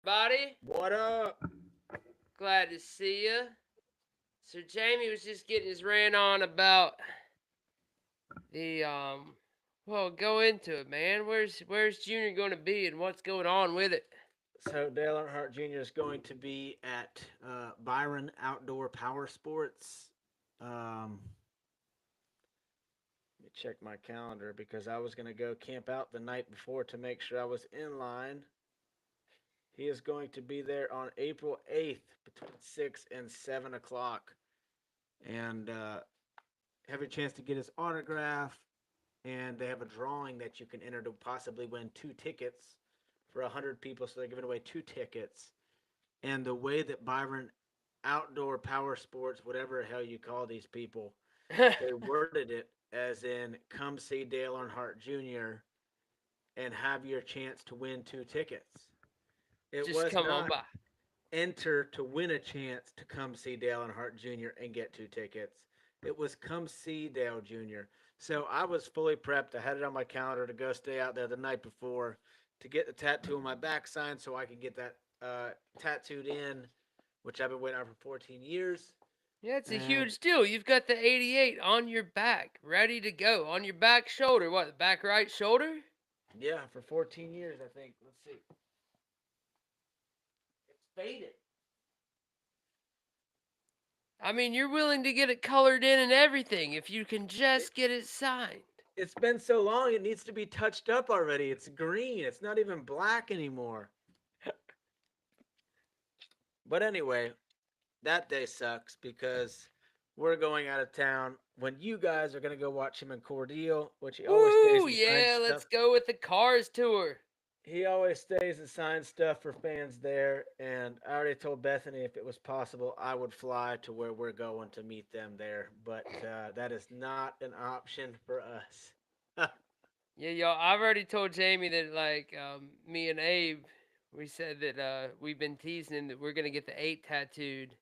Buddy, What up? glad to see you. So Jamie was just getting his rant on about the Well, go into it, man. Where's Junior going to be and what's going on with it? So Dale Earnhardt Jr. is going to be at Byron Outdoor Power Sports. Let me check my calendar because I was going to go camp out the night before to make sure I was in line. He is going to be there on April 8th between 6 and 7 o'clock. And have a chance to get his autograph. And they have a drawing that you can enter to possibly win 2 tickets for 100 people. So they're giving away 2 tickets. And the way that Byron Outdoor Power Sports, whatever the hell you call these people, they worded it as in come see Dale Earnhardt Jr. and have your chance to win 2 tickets. It Just was come on not by. enter to win a chance to come see Dale Earnhardt Jr. and get 2 tickets. It was come see Dale Jr. So I was fully prepped. I had it on my calendar to go stay out there the night before to get the tattoo on my back signed so I could get that tattooed in, which I've been waiting on for 14 years. Yeah, it's a And huge deal. You've got the 88 on your back, ready to go. On your back shoulder. What, the back right shoulder? yeah, for 14 years, I think. Let's see. It's faded. I mean, you're willing to get it colored in and everything if you can It, just get it signed. it's been so long, it needs to be touched up already. It's green. It's not even black anymore. But anyway, that day sucks because we're going out of town when you guys are going to go watch him in Cordeal, which he always stays Woo! and signs Yeah, let's stuff. go with the Cars tour. He always stays and signs stuff for fans there. And I already told Bethany if it was possible, I would fly to where we're going to meet them there. But that is not an option for us. Yeah, y'all. I've already told Jamie that me and Abe, we said that we've been teasing him that we're gonna get the 8 tattooed,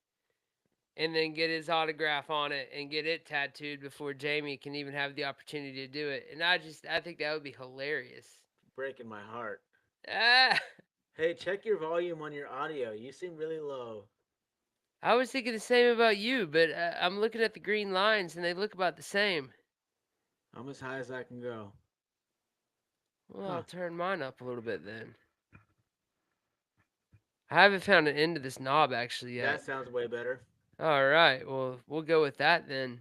and then get his autograph on it and get it tattooed before Jamie can even have the opportunity to do it. And I think that would be hilarious. Breaking my heart. Ah, Hey, check your volume on your audio. You seem really low. I was thinking the same about you, but I'm looking at the green lines and they look about the same. I'm as high as I can go. Well, Huh. I'll turn mine up a little bit then. I haven't found an end to this knob actually That yet. sounds way better. All right, well, we'll go with that then.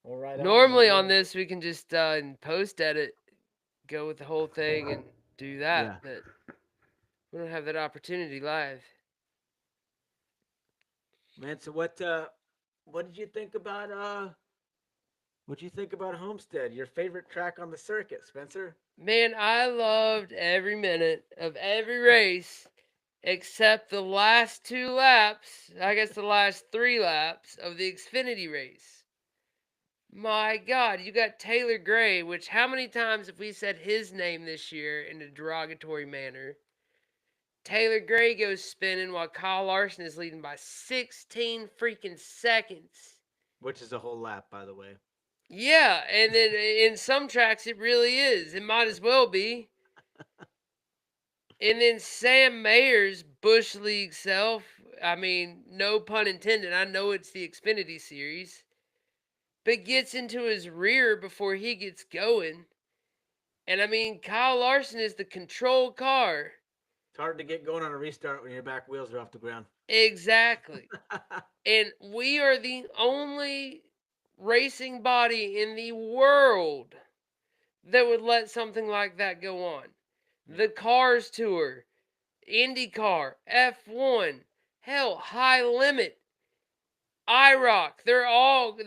Well, right on. That Normally on way. this we can just in post edit go with the whole thing and do that, Yeah. but we don't have that opportunity live. Man, so what did you think about what did you think about Homestead? Your favorite track on the circuit, Spencer? Man, I loved every minute of every race except the last 2 laps. I guess the last 3 laps of the Xfinity race. My God, you got Taylor Gray, which how many times have we said his name this year in a derogatory manner? Taylor Gray goes spinning while Kyle Larson is leading by 16 freaking seconds. Which is a whole lap, by the way. Yeah, and then in some tracks it really is. It might as well be. And then Sam Mayer's Bush League self, I mean, no pun intended. I know it's the Xfinity series, but gets into his rear before he gets going. And I mean, Kyle Larson is the control car. It's hard to get going on a restart when your back wheels are off the ground. Exactly. And we are the only racing body in the world that would let something like that go on. Yeah. The Cars Tour, IndyCar, F1, hell, High Limit, IROC,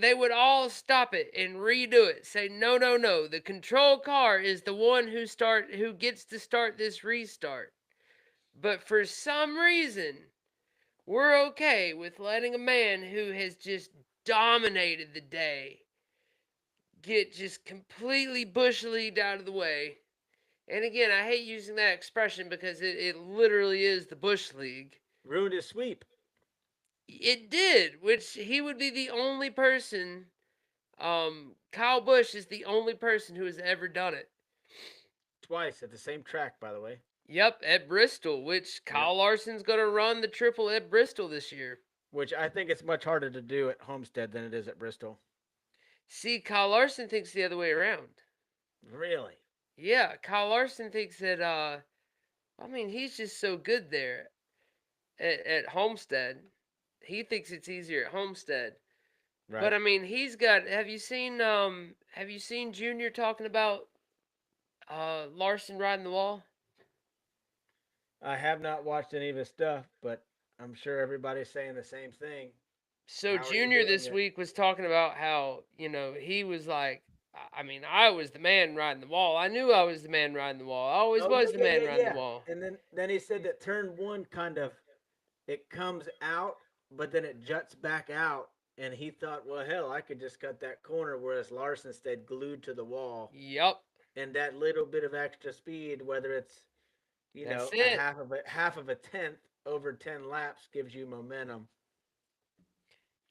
they would all stop it and redo it. Say no, no, no. The control car is the one who gets to start this restart. But for some reason, we're okay with letting a man who has just dominated the day get just completely bush leagued out of the way. And again, I hate using that expression because it literally is the Bush League. Ruined his sweep. It did, which he would be the only person. Kyle Busch is the only person who has ever done it. Twice at the same track, by the way. Yep, at Bristol, which Yep. Kyle Larson's going to run the triple at Bristol this year. Which I think it's much harder to do at Homestead than it is at Bristol. See, Kyle Larson thinks the other way around. Really? Yeah, Kyle Larson thinks that, I mean, he's just so good there at Homestead. He thinks it's easier at Homestead. But Right. I mean, he's got, have you seen Junior talking about Larson riding the wall? I have not watched any of his stuff, but I'm sure everybody's saying the same thing. So How are you Junior doing this it? week was talking about how, he was like, I mean, I was the man riding the wall. I knew I was the man riding the wall. I always Oh yeah, was the yeah, man yeah, riding the yeah. wall. And then he said that turn one kind of it comes out, but then it juts back out. And he thought, well, hell, I could just cut that corner, whereas Larson stayed glued to the wall. Yup, And that little bit of extra speed, whether it's that's a it. half of a tenth over 10 laps, gives you momentum.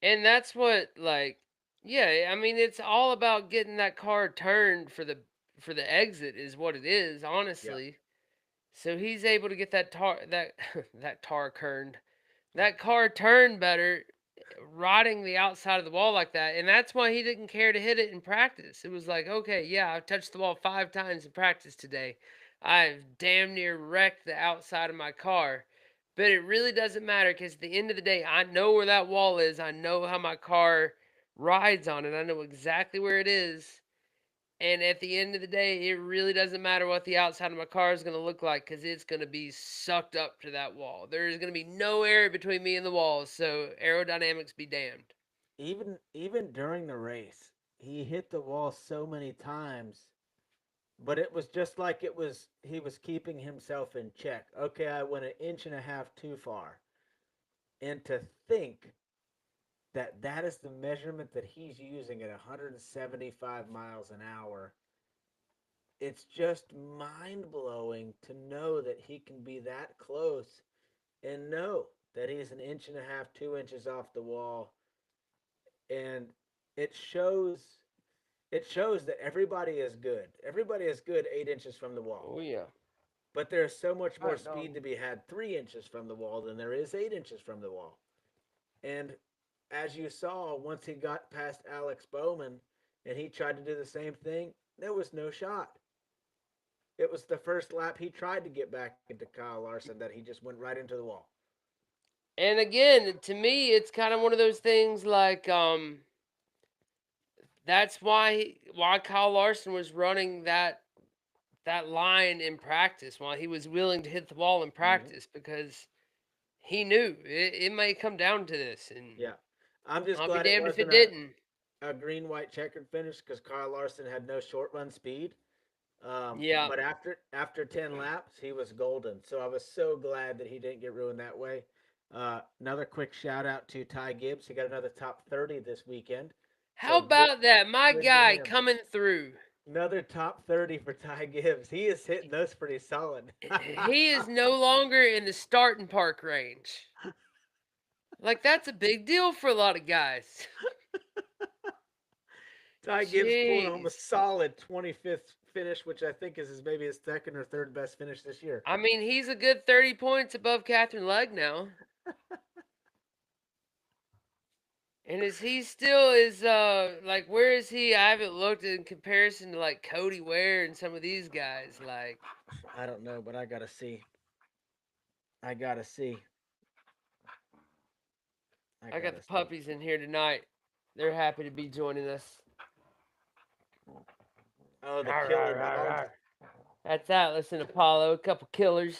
And that's what, like, yeah, I mean, it's all about getting that car turned for the exit is what it is, Yeah. honestly. So he's able to get that that tar turned, that car turned better, riding the outside of the wall like that, and that's why he didn't care to hit it in practice. It was like, okay, yeah, I've touched the wall 5 times in practice today. I've damn near wrecked the outside of my car. But it really doesn't matter because at the end of the day, I know where that wall is. I know how my car rides on it. I know exactly where it is. And at the end of the day, it really doesn't matter what the outside of my car is going to look like because it's going to be sucked up to that wall. There's going to be no air between me and the wall. So aerodynamics be damned. Even during the race, he hit the wall so many times, but it was just like it was he was keeping himself in check. Okay, I went an inch and a half too far. And to think that that is the measurement that he's using at 175 miles an hour, it's just mind blowing to know that he can be that close and know that he's an inch and a half, 2 inches off the wall. And it shows that everybody is good. Everybody is good 8 inches from the wall. Oh, yeah. But there's so much All more right, dog. speed to be had 3 inches from the wall than there is 8 inches from the wall. And as you saw, once he got past Alex Bowman and he tried to do the same thing, there was no shot. It was the first lap he tried to get back into Kyle Larson that he just went right into the wall. And again, to me, it's kind of one of those things like that's why Kyle Larson was running that line in practice, why he was willing to hit the wall in Mm-hmm. practice because he knew it may come down to this, and Yeah. I'm just I'll be glad it damned if it wasn't didn't. a green white checkered finish because Kyle Larson had no short run speed. Yeah. But after 10 laps, he was golden. So I was so glad that he didn't get ruined that way. Another quick shout out to Ty Gibbs. He got another top 30 this weekend. How So good, about that? My good to guy him. coming through. Another top 30 for Ty Gibbs. He is hitting those pretty solid. He is no longer in the starting park range. Like, that's a big deal for a lot of guys. Ty Gibbs pulling home a Jeez. solid 25th finish, which I think is maybe his second or third best finish this year. I mean, he's a good 30 points above Catherine Legg now. And is he still like, where is he? I haven't looked in comparison to like Cody Ware and some of these guys. Like, I don't know, but I gotta see. I gotta see. I I got gotta the see. puppies in here tonight. They're happy to be joining us. Oh, the Arr, killer arr, arr, dogs. arr. That's Atlas and Apollo, a couple killers.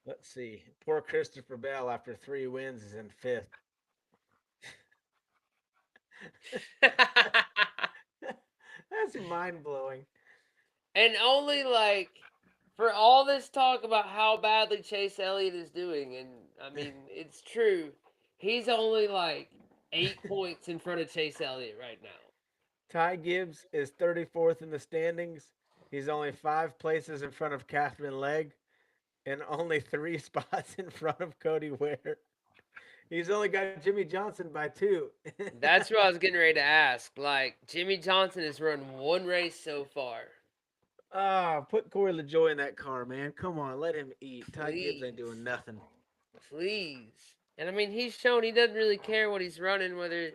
Let's see. Poor Christopher Bell, after 3 wins, is in fifth. That's mind blowing. And only like for all this talk about how badly Chase Elliott is doing, and I mean, it's true, he's only like 8 points in front of Chase Elliott right now. Ty Gibbs is 34th in the standings. He's only 5 places in front of Catherine Legg and only 3 spots in front of Cody Ware. He's only got Jimmy Johnson by 2. That's what I was getting ready to ask. Like, Jimmy Johnson has run one race so far. Ah, put Corey LaJoy in that car, man. Come on, let him eat. Ty Gibbs ain't doing Please. nothing. Please. And I mean, he's shown he doesn't really care what he's running, whether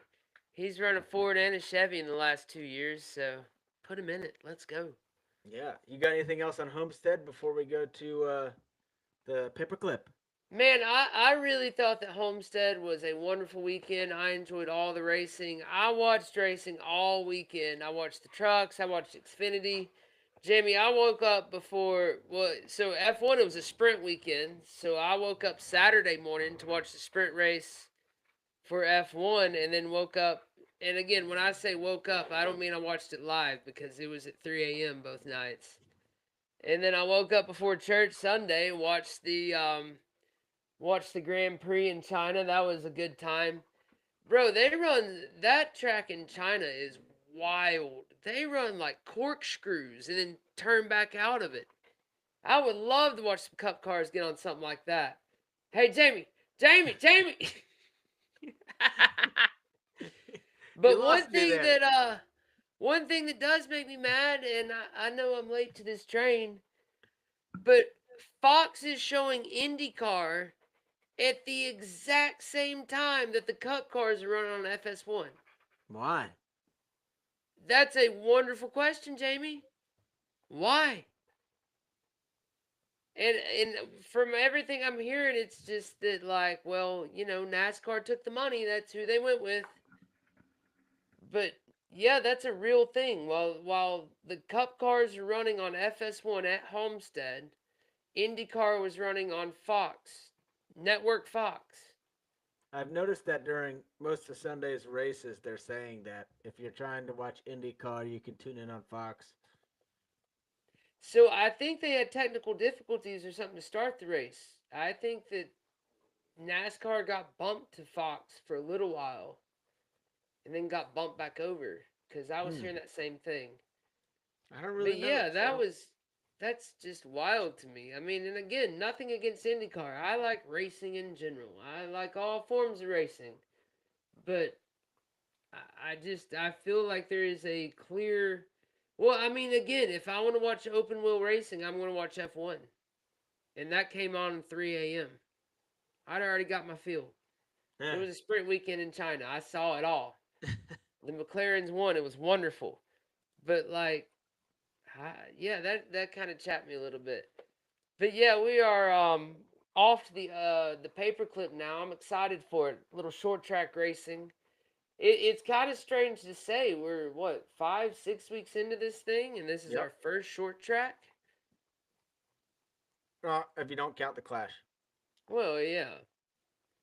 he's run a Ford and a Chevy in the last 2 years. So put him in it. Let's go. Yeah. You got anything else on Homestead before we go to the paperclip? Man, I really thought that Homestead was a wonderful weekend. I enjoyed all the racing. I watched racing all weekend. I watched the trucks. I watched Xfinity. Jamie, I woke up before so F1 it was a sprint weekend. So I woke up Saturday morning to watch the sprint race for F1 and then woke up. And again, when I say woke up, I don't mean I watched it live because it was at 3 a.m. both nights. And then I woke up before church Sunday and watched the Grand Prix in China. That was a good time. Bro, they run that track in China is wild. They run like corkscrews and then turn back out of it. I would love to watch some cup cars get on something like that. Hey, Jamie. You But lost me there. one thing that does make me mad, and I know I'm late to this train, but Fox is showing IndyCar at the exact same time that the Cup cars are running on FS1? Why? That's a wonderful question, Jamie. Why? And from everything I'm hearing, it's just that like, well, NASCAR took the money. That's who they went with. But yeah, that's a real thing. While the Cup cars are running on FS1 at Homestead, IndyCar was running on Fox, Network Fox. I've noticed that during most of Sunday's races, they're saying that if you're trying to watch IndyCar, you can tune in on Fox. So I think they had technical difficulties or something to start the race. I think that NASCAR got bumped to Fox for a little while and then got bumped back over because I was Hmm. hearing that same thing. I don't really But know. yeah, So that's just wild to me. I mean, and again, nothing against IndyCar. I like racing in general. I like all forms of racing. But I feel like there is a clear. Well, I mean, again, if I want to watch open wheel racing, I'm going to watch F1. And that came on 3 a.m. I'd already got my feel. It yeah. was a sprint weekend in China. I saw it all. The McLarens won. It was wonderful. But like, yeah, that kind of chapped me a little bit. But yeah, we are off to the paperclip now. I'm excited for it. A little short track racing. It's kind of strange to say we're what 5 6 weeks into this thing, and this is Yep. our first short track. If you don't count the Clash, Well, yeah.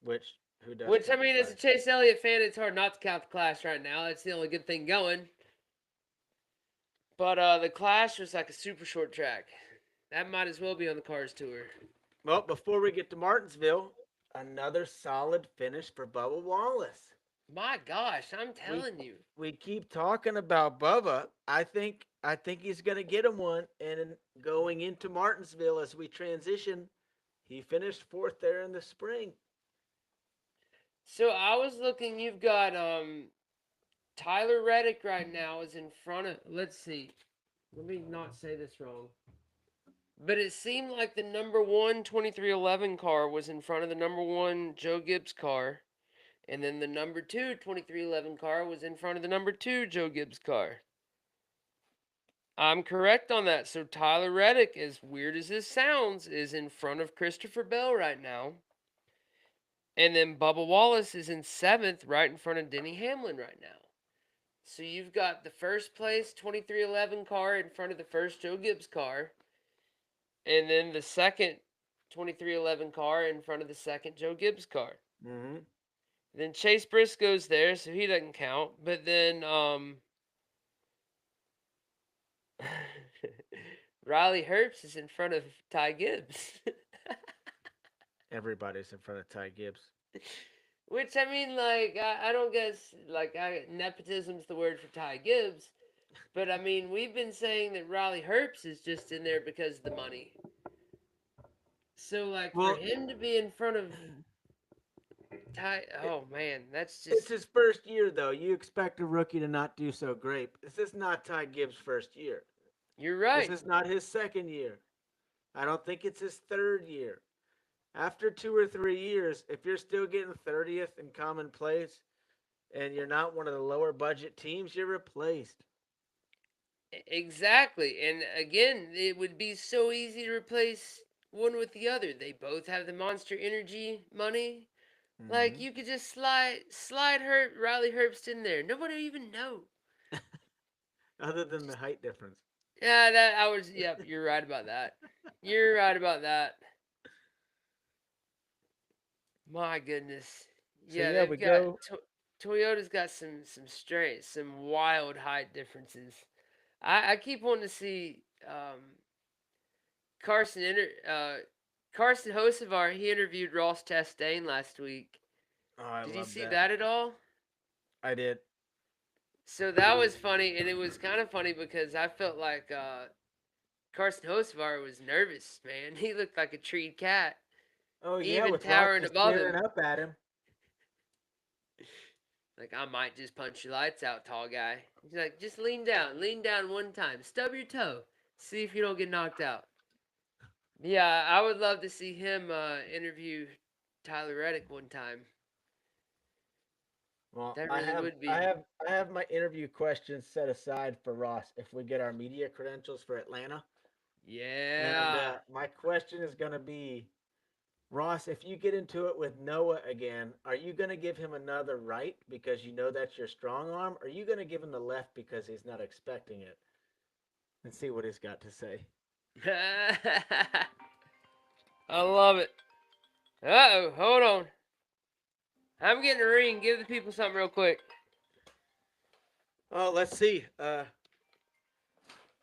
which who does Which I count the mean, as a Clash? Chase Elliott fan, it's hard not to count the Clash right now. That's the only good thing going. But the Clash was like a super short track. That might as well be on the Cars tour. Well, before we get to Martinsville, another solid finish for Bubba Wallace. My gosh, I'm We telling you. we keep talking about Bubba. I think he's gonna get him one. And going into Martinsville as we transition, he finished fourth there in the spring. So I was looking. You've got Tyler Reddick right now is in front of. Let's see. Let me not say this wrong. But it seemed like the number one 2311 car was in front of the number one Joe Gibbs car. And then the number two 2311 car was in front of the number two Joe Gibbs car. I'm correct on that. So Tyler Reddick, as weird as this sounds, is in front of Christopher Bell right now. And then Bubba Wallace is in seventh, right in front of Denny Hamlin right now. So you've got the first place 2311 car in front of the first Joe Gibbs car. And then the second 2311 car in front of the second Joe Gibbs car. Mm-hmm. Then Chase Briscoe's there, so he doesn't count. But then Riley Herbst is in front of Ty Gibbs. Everybody's in front of Ty Gibbs. Which I mean, like, I don't guess nepotism's the word for Ty Gibbs, but I mean we've been saying that Riley Herbst is just in there because of the money. So like for Well, him to be in front of Oh man, that's It's just his first year, though. You expect a rookie to not do so great. This is not Ty Gibbs' first year. you're This right. is not his second year. I don't think it's his third year. After 2 or 3 years, if you're still getting 30th in common place and you're not one of the lower budget teams, you're replaced. Exactly. And again, it would be so easy to replace one with the other. They both have the Monster Energy money. Like Mm-hmm. you could just slide Riley Herbst in there. Nobody would even know. Other than the Just height difference. yeah, that I was. Yep, you're right about that. You're right about that. My goodness. So Yeah, yeah, they've we got go. Toyota's got some wild height differences. I keep wanting to see Carson Carson Hocevar. He interviewed Ross Chastain last week. Oh, I Did you love see that. that at all? I did. So that was funny, and it was kind of funny because I felt like Carson Hocevar was nervous. Man, he looked like a treed cat, Oh yeah, even with Ross towering just above staring him. up at him. Like, I might just punch your lights out, tall guy. He's like, just lean down one time, stub your toe, see if you don't get knocked out. Yeah, I would love to see him interview Tyler Reddick one time. Well, That I really have would I be. have I have my interview questions set aside for Ross if we get our media credentials for Atlanta. And Yeah. my question is going to be, Ross, if you get into it with Noah again, are you going to give him another right because you know that's your strong arm? Or are you going to give him the left because he's not expecting it? And see what he's got to say. I love it. Uh oh, hold on. I'm getting a ring. Give the people something real quick. Oh, let's see.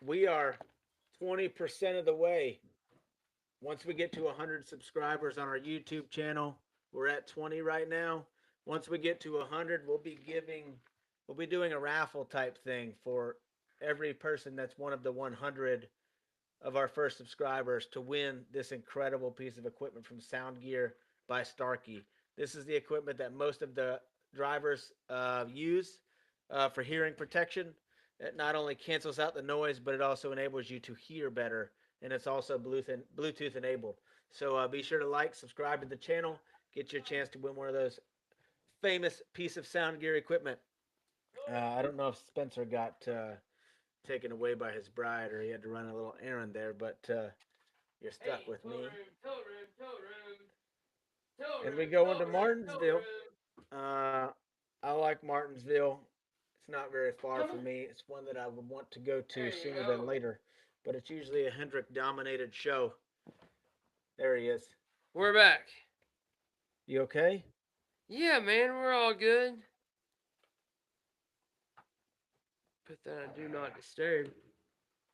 We are 20% of the way. Once we get to 100 subscribers on our YouTube channel, we're at 20 right now. Once we get to 100, we'll be doing a raffle type thing for every person that's one of the 100 of our first subscribers to win this incredible piece of equipment from Sound Gear by Starkey. This is the equipment that most of the drivers use for hearing protection. It not only cancels out the noise, but it also enables you to hear better, and it's also Bluetooth enabled. So be sure to like, subscribe to the channel, get you a chance to win one of those famous piece of Sound Gear equipment. I don't know if Spencer got taken away by his bride or he had to run a little errand there, but you're stuck Hey, with tow me. room, tow room, tow room, tow And we room, go tow into room, tow Martinsville. room. I like Martinsville. It's not very far Come from on. me. It's one that I would want to go There to you sooner than go. later, but it's usually a Hendrick dominated show. There he is. We're back. You okay? Yeah, man, we're all good. Put that on do not disturb.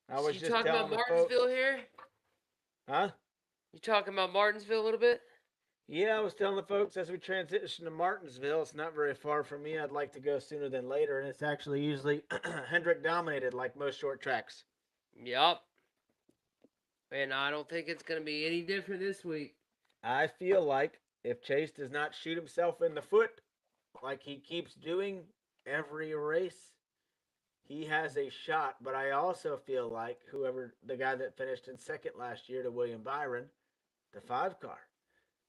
I So was you just talking about telling the folks. Martinsville here? Huh? You talking about Martinsville a little bit? Yeah, I was telling the folks as we transition to Martinsville, it's not very far from me. I'd like to go sooner than later, and it's actually usually Hendrick dominated, like most short tracks. Yup. And I don't think it's gonna be any different this week. I feel like if Chase does not shoot himself in the foot like he keeps doing every race, he has a shot. But I also feel like whoever the guy that finished in second last year to William Byron, the 5 car,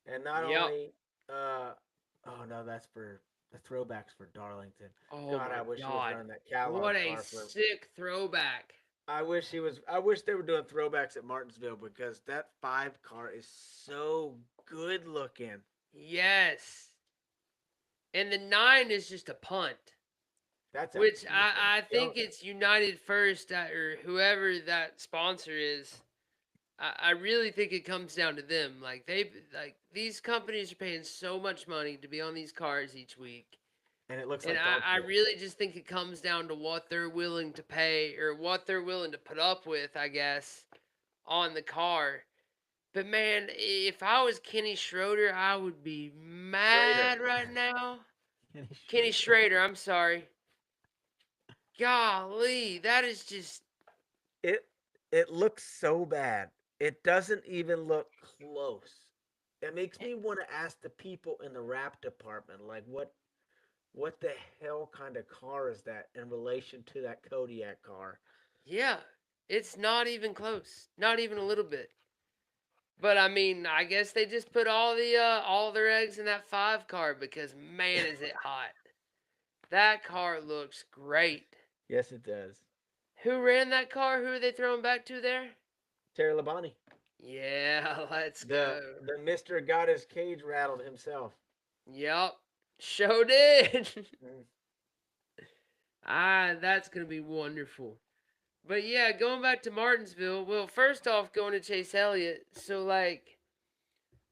and not Yup. only, oh no, that's for the throwbacks for Darlington. Oh God, I my wish he was god. running that Kellogg What a car for. sick throwback. I wish he was. I wish they were doing throwbacks at Martinsville because that 5 car is so good looking. Yes. And the 9 is just a punt. That's a Which piece of I think junk. it's United First or whoever that sponsor is. I really think it comes down to them. Like these companies are paying so much money to be on these cars each week. And it looks And like dog I shit. really just think it comes down to what they're willing to pay or what they're willing to put up with, I guess, on the car. But man, if I was Kenny Schroeder, I would be Schrader. mad right now. Kenny Kenny Schrader. Schrader, I'm sorry. Golly, that is just It it looks so bad. It doesn't even look close. It makes me want to ask the people in the wrap department, like, what the hell kind of car is that in relation to that Kodiak car? Yeah, it's not even close. Not even a little bit. But I mean, I guess they just put all their eggs in that 5 car because man is it hot. That car looks great. Yes, it does. Who ran that car? Who are they throwing back to there? Terry Labonte, Yeah, let's the go. the Mister got his cage rattled himself. Yep. Show did. Mm. That's gonna be wonderful. But yeah, going back to Martinsville, well, first off, going to Chase Elliott. So like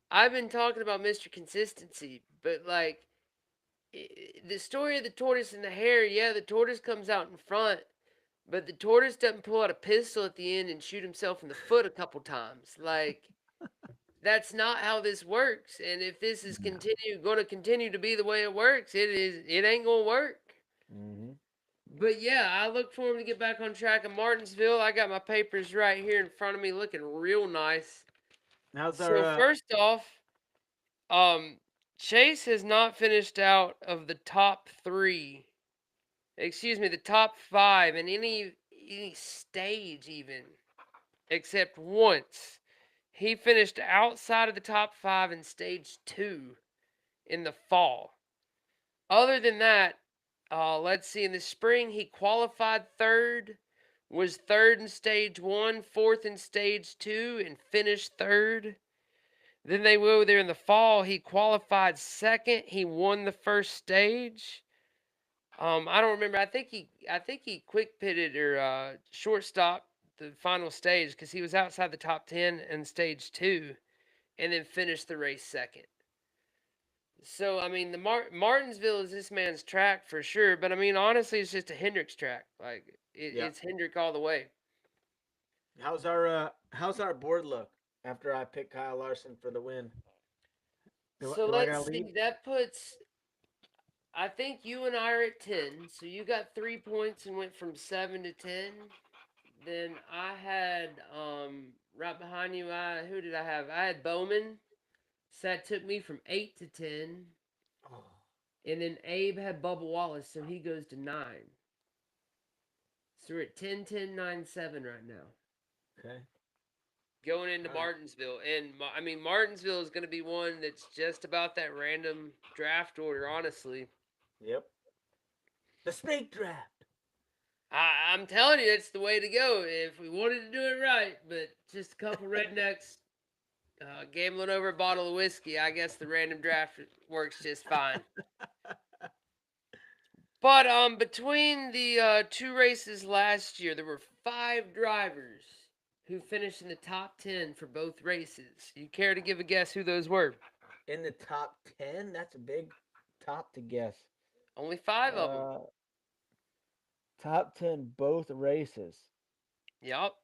I've been talking about Mr. Consistency, but like the story of the tortoise and the hare, yeah, the tortoise comes out in front, but the tortoise doesn't pull out a pistol at the end and shoot himself in the foot a couple times. Like that's not how this works. And if this is going to continue to be the way it works, it ain't going to work. Mm-hmm. But yeah, I look for him to get back on track in Martinsville. I got my papers right here in front of me looking real nice. How's So our first off, um Chase has not finished out of the top 3. Excuse me, the top 5 in any stage even except once. He finished outside of the top 5 in stage 2 in the fall. Other than that, let's see, in the spring, he qualified third, was third in stage 1, fourth in stage 2, and finished third. Then they go there in the fall. He qualified second. He won the first stage. I don't remember. I think he quick pitted or shortstop the final stage because he was outside the top 10 in stage 2, and then finished the race second. So I mean, the Martinsville is this man's track for sure. But I mean, honestly, it's just a Hendricks track. Like yeah? it's Hendrick all the way. How's our board look after I pick Kyle Larson for the win? So Do I let's got to lead? see. That puts. I think you and I are at 10. So you got 3 points and went from 7 to 10. Then I had right behind you. Who did I have? I had Bowman. So that took me from 8 to 10. Oh, And then Abe had Bubba Wallace, so he goes to 9. So we're at 10, 10, 9, 7 right now. okay. Going into All right. Martinsville. And I mean, Martinsville is going to be one that's just about that random draft order, honestly. Yep. The snake draft. I'm telling you, it's the way to go if we wanted to do it right. But just a couple rednecks gambling over a bottle of whiskey, I guess the random draft works just fine. But between the 2 races last year, there were 5 drivers who finished in the top 10 for both races. You care to give a guess who those were? In the top 10? That's a big top to guess. Only 5 of them. Uh, top 10 both races. Yup.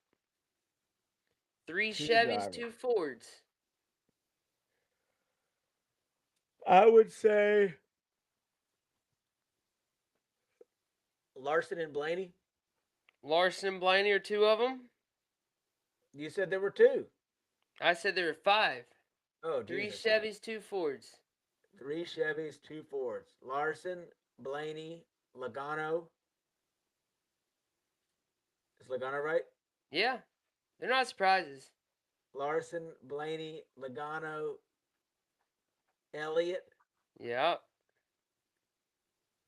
3 Two Chevys, drivers. 2 Fords. I would say Larson and Blaney. Larson and Blaney are 2 of them. You said there were 2. I said there were 5. Oh, 3 Jesus. Chevys, 2 Fords. 3 Chevys, 2 Fords. Larson, Blaney, Logano. Is Logano right? Yeah, they're not surprises. Larson, Blaney, Logano, Elliott, Yep.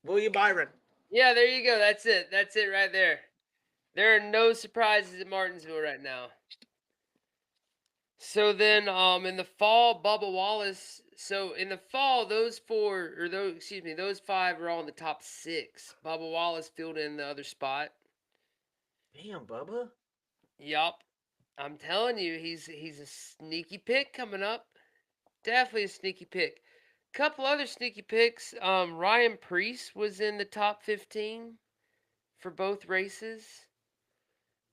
William Byron. Yeah, there you go. That's it. That's it right there. There are no surprises at Martinsville right now. So then in the fall, Bubba Wallace. So in the fall, those 5 are all in the top 6. Bubba Wallace filled in the other spot. Damn, Bubba. Yup. I'm telling you, he's a sneaky pick coming up. Definitely a sneaky pick. Couple other sneaky picks. Ryan Preece was in the top 15 for both races.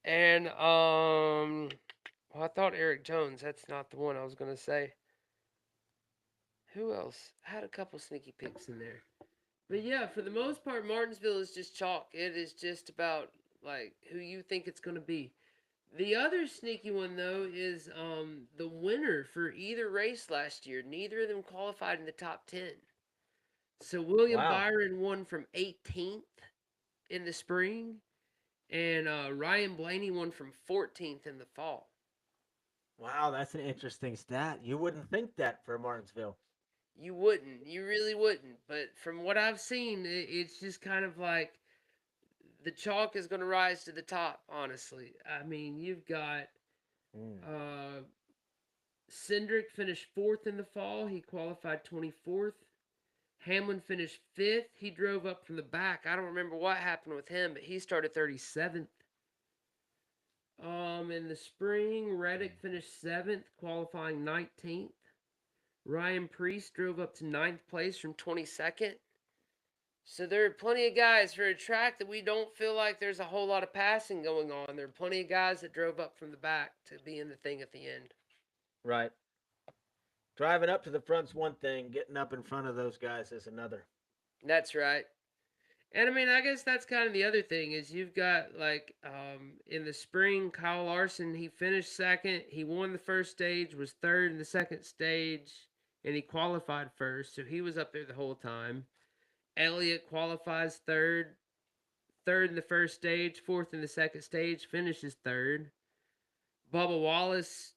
And well, I thought Eric Jones. That's not the one I was gonna say. Who else? I had a couple sneaky picks in there. But yeah, for the most part, Martinsville is just chalk. It is just about like who you think it's gonna be. The other sneaky one though is the winner for either race last year. Neither of them qualified in the top 10. So William Wow. Byron won from 18th in the spring, and Ryan Blaney won from 14th in the fall. Wow, that's an interesting stat. You wouldn't think that for Martinsville. You wouldn't, you really wouldn't. But from what I've seen, it's just kind of like the chalk is going to rise to the top. Honestly, I mean, you've got Mm. uh, Cindric finished fourth in the fall. He qualified 24th. Hamlin finished fifth. He drove up from the back. I don't remember what happened with him, but he started 37th. In the spring, Reddick finished seventh, qualifying 19th. Ryan Preece drove up to ninth place from 22nd. So there are plenty of guys for a track that we don't feel like there's a whole lot of passing going on. There are plenty of guys that drove up from the back to be in the thing at the end. Right. Driving up to the front's one thing, getting up in front of those guys is another. That's right. And I mean, I guess that's kind of the other thing is you've got like in the spring, Kyle Larson, he finished second. He won the first stage, was third in the second stage, and he qualified first. So he was up there the whole time. Elliott qualifies third in the first stage, fourth in the second stage, finishes third. Bubba Wallace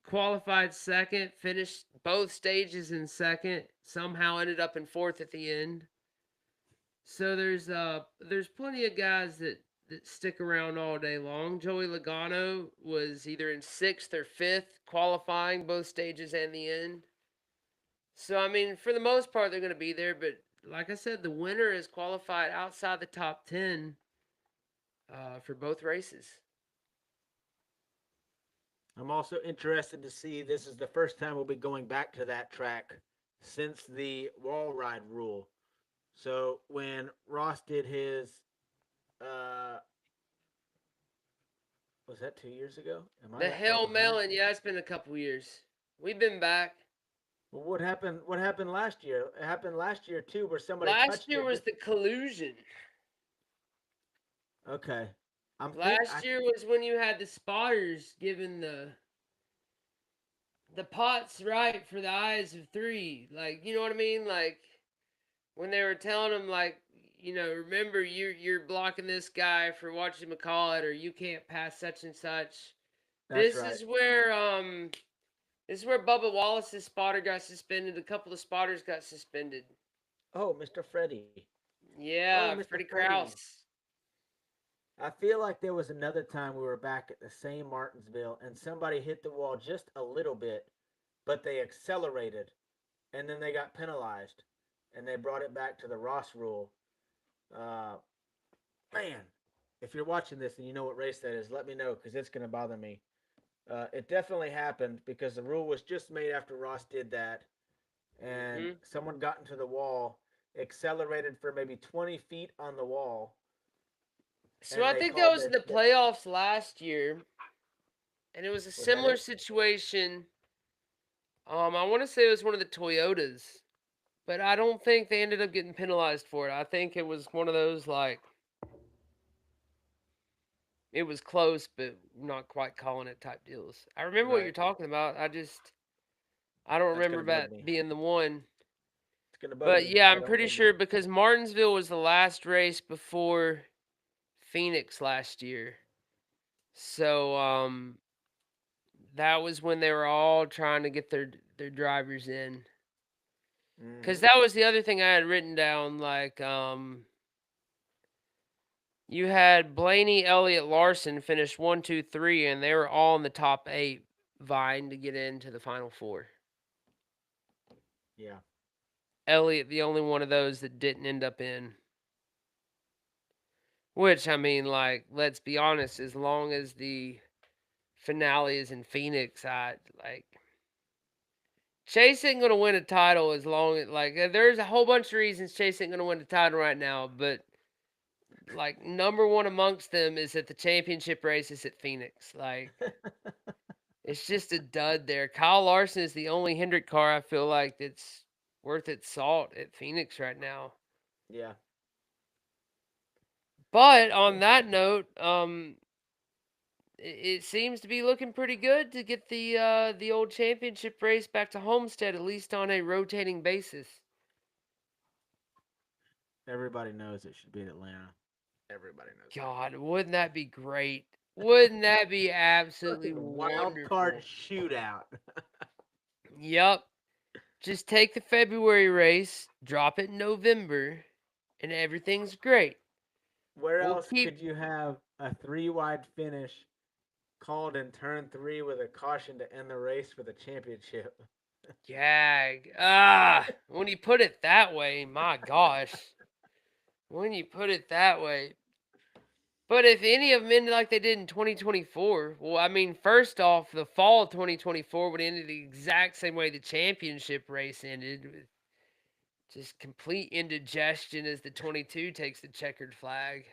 qualified second, finished both stages in second, somehow ended up in fourth at the end. So there's plenty of guys that stick around all day long. Joey Logano was either in sixth or fifth, qualifying both stages and the end. So I mean, for the most part, they're going to be there. But like I said, the winner is qualified outside the top 10 for both races. I'm also interested to see this is the first time we'll be going back to that track since the wall ride rule. So when Ross did his, uh, was that 2 years ago? Am I The that far Hell behind? Melon, yeah, it's been a couple years. We've been back. Well, what happened? What happened last year? It happened last year too, where somebody Last touched year it. was the collusion. Okay, I Last year was when you had the spotters giving the pots right for the eyes of three. Like, you know what I mean? Like when they were telling them, like, remember you're blocking this guy for watching him call it, or you can't pass such and such. That's This right. is where Bubba Wallace's spotter got suspended. A couple of spotters got suspended. Oh, Mr. Freddie. Oh, Yeah, Mr. Freddie Freddie. Kraus. I feel like there was another time we were back at the same Martinsville and somebody hit the wall just a little bit, but they accelerated and then they got penalized and they brought it back to the Ross rule. Uh, Man, if you're watching this and you know what race that is, let me know because it's going to bother me. It definitely happened because the rule was just made after Ross did that, and Hmm. someone got into the wall, accelerated for maybe 20 feet on the wall, So and I they think that called was in it. the playoffs last year, and it was a Was that similar it? situation. I want to say it was one of the Toyotas, but I don't think they ended up getting penalized for it. I think it was one of those like it was close, but not quite calling it type deals. I remember what you're Right. talking about. I don't That's going remember to bug that me. being the one. It's going to bug But me yeah, because I I'm don't pretty remember. sure because Martinsville was the last race before Phoenix last year. So that was when they were all trying to get their drivers in. Cuz Mm-hmm. that was the other thing I had written down like you had Blaney, Elliott, Larson finish 1, 2, 3, and they were all in the top 8 vying to get into the final 4. Yeah. Elliott the only one of those that didn't end up in. Which I mean like let's be honest, as long as the finale is in Phoenix, I like Chase ain't gonna win a title as long as like there's a whole bunch of reasons Chase ain't gonna win the title right now, but like number one amongst them is that the championship race is at Phoenix. Like it's just a dud there. Kyle Larson is the only Hendrick car I feel like that's worth its salt at Phoenix right now. Yeah. But on that note, it seems to be looking pretty good to get the old championship race back to Homestead, at least on a rotating basis. Everybody knows it should be in Atlanta. Everybody knows. God, wouldn't that be great? Wouldn't that be absolutely Fucking wild card wonderful? shootout. Yep. Just take the February race, drop it in November, and everything's great. Where We'll else keep could you have a 3 wide finish called in turn 3 with a caution to end the race for the championship? gag. When you put it that way, my gosh. When you put it that way. But if any of them ended like they did in 2024, well, I mean, first off, the fall of 2024 would end the exact same way the championship race ended, with just complete indigestion as the 22 takes the checkered flag.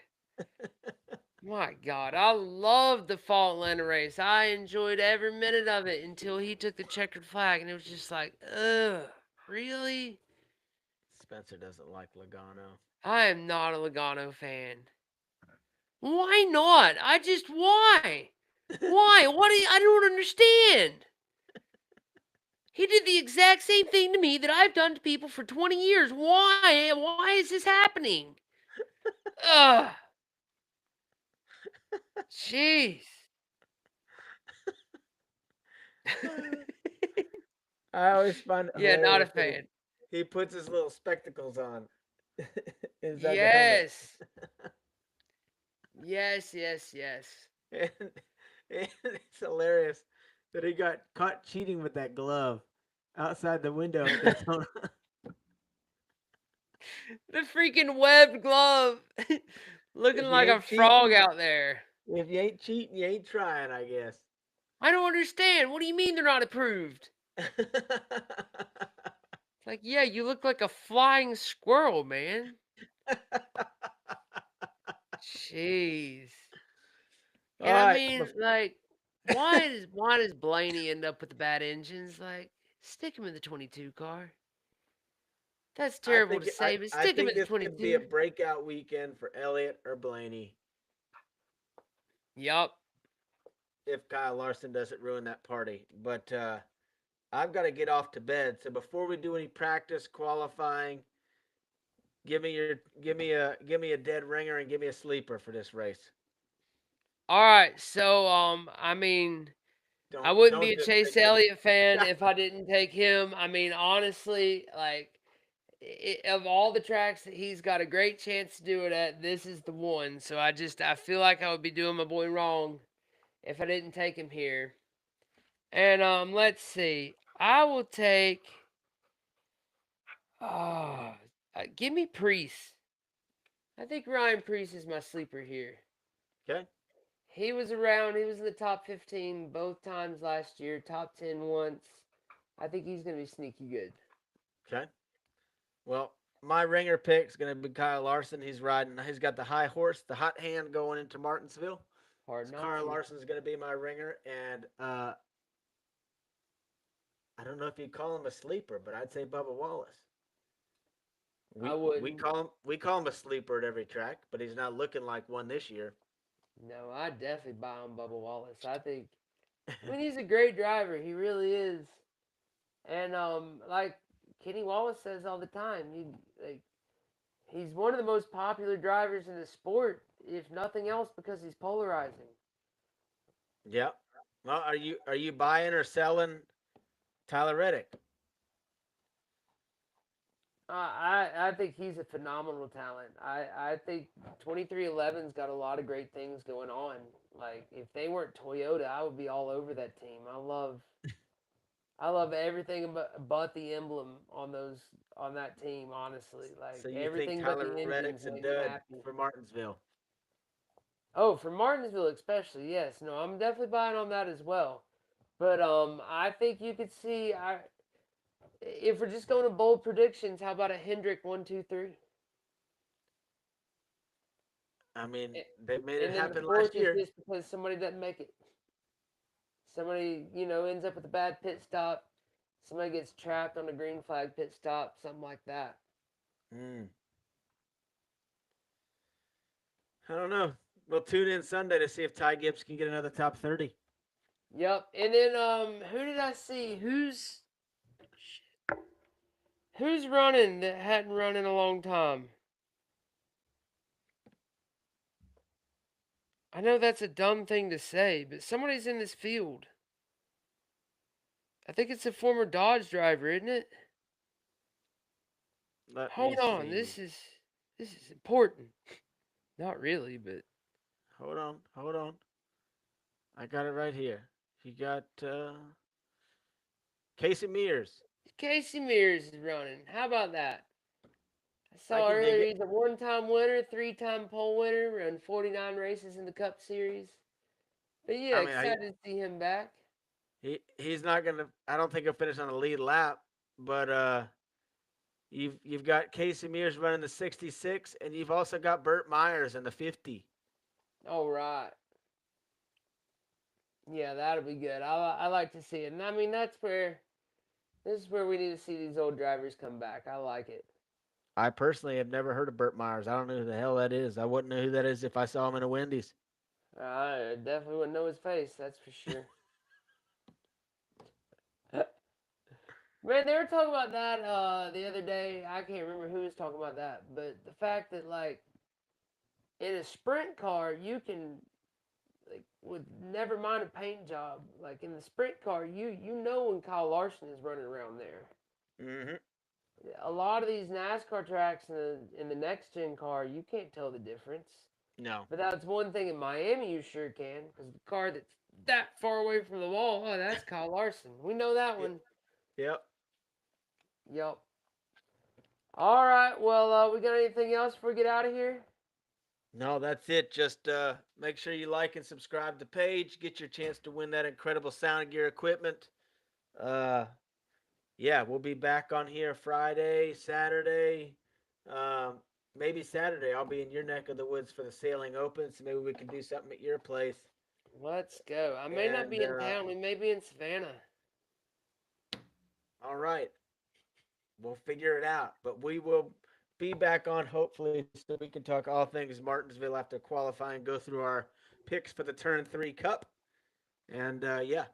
My God, I loved the fall Atlanta race. I enjoyed every minute of it until he took the checkered flag, and it was just like, ugh, really? Spencer doesn't like Logano. I am not a Logano fan. Why not? Why? Why? I don't understand. He did the exact same thing to me that I've done to people for 20 years. Why? Why is this happening? Ugh. Jeez. I always find it Yeah, not a hilarious that fan. he puts his little spectacles on inside the helmet. Yes. Yes, yes, yes. And it's hilarious that he got caught cheating with that glove outside the window at Daytona. The freaking webbed glove. Looking If you like a ain't cheating, frog out there. if you ain't cheating, you ain't trying, I guess. I don't understand. What do you mean they're not approved? It's like, yeah, you look like a flying squirrel, man. Jeez. All And I right. mean, like, why does Blaney end up with the bad engines? Like, stick him in the 22 car. That's I terrible think to say, but I stick him think in the this could be a 22. breakout weekend for Elliott or Blaney Yup. if Kyle Larson doesn't ruin that party. But I've got to get off to bed. So before we do any practice qualifying, give me a dead ringer and give me a sleeper for this race. All right. So, I mean, I Don't wouldn't be don't a just Chase take the Elliott fan if I didn't take him. I mean, honestly, like, of all the tracks that he's got a great chance to do it at, this is the one. So I feel like I would be doing my boy wrong if I didn't take him here. And let's see. I will take. Ah, give me Priest. I think Ryan Priest is my sleeper here. Okay. He was around. He was in the top 15 both times last year. Top 10 once. I think he's going to be sneaky good. Okay. Well, my ringer pick is going to be Kyle Larson. He's riding. He's got the high horse, the hot hand going into Martinsville. Hard not Kyle to. Larson is going to be my ringer, and I don't know if you call him a sleeper, but I'd say Bubba Wallace. I We wouldn't. call him a sleeper at every track, but he's not looking like one this year. No, I definitely buy on Bubba Wallace. I mean, he's a great driver. He really is. And like Kenny Wallace says all the time, he's one of the most popular drivers in the sport, if nothing else, because he's polarizing. Yep. Well, are you buying or selling Tyler Reddick? I think he's a phenomenal talent. I think 23XI's got a lot of great things going on. Like if they weren't Toyota, I would be all over that team. I love everything but the emblem on that team. Honestly, like So you think everything but Tyler the engines Reddick's a made me dud happy. for Martinsville? Oh, for Martinsville especially, yes. No, I'm definitely buying on that as well. But I think you could see if we're just going to bold predictions, how about a Hendrick 1, 2, 3? I mean, they made it And then the happen fourth last is year. just because somebody doesn't make it. Somebody, ends up with a bad pit stop. Somebody gets trapped on a green flag pit stop, something like that. Mm. I don't know. We'll tune in Sunday to see if Ty Gibbs can get another top 30. Yep. And then who did I see? Who's running that hadn't run in a long time? I know that's a dumb thing to say, but somebody's in this field. I think it's a former Dodge driver, isn't it? Let Hold me on, see. this is important. Not really, but Hold on. I got it right here. He got Casey Mears. Casey Mears is running. How about that? I I saw can dig earlier it. he's a one-time winner, three-time pole winner, run 49 races in the Cup Series. But yeah, I mean, excited to see him back. he's not gonna. I don't think he'll finish on the lead lap, but you've got Casey Mears running the 66, and you've also got Burt Myers in the 50. All right. Yeah, that'll be good. I like to see it. And I mean, this is where we need to see these old drivers come back. I like it. I personally have never heard of Burt Myers. I don't know who the hell that is. I wouldn't know who that is if I saw him in a Wendy's. I definitely wouldn't know his face, that's for sure. Man, they were talking about that the other day. I can't remember who was talking about that, but the fact that like in a sprint car you can like with never mind a paint job, like in the sprint car you know when Kyle Larson is running around there. Mm-hmm. A lot of these NASCAR tracks in the next gen car you can't tell the difference. No. But that's one thing in Miami you sure can, because the car that's that far away from the wall, oh, that's Kyle Larson. We know that one. Yep. Yep. All right. Well, we got anything else before we get out of here? No, that's it. Just make sure you like and subscribe to the page. Get your chance to win that incredible sound gear equipment. Uh, yeah, we'll be back on here Friday, Saturday. Um, Maybe Saturday. I'll be in your neck of the woods for the Sailing Open, so maybe we can do something at your place. Let's go. I may not And be in town. We may be in Savannah. all right, we'll figure it out. But we will be back on hopefully so we can talk all things Martinsville after qualifying, go through our picks for the Turn 3 Cup. And yeah.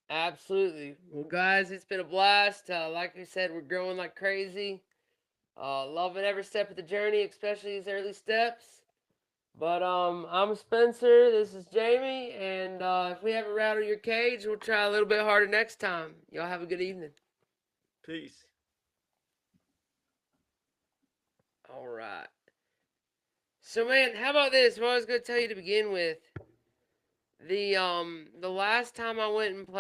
Absolutely. Well, guys, it's been a blast. Like I said, we're growing like crazy. Loving every step of the journey, especially these early steps. But I'm Spencer. This is Jamie, and if we haven't rattled your cage, we'll try a little bit harder next time. Y'all have a good evening. Peace. All right. So, man, how about this? What I was going to tell you to begin with. The last time I went and played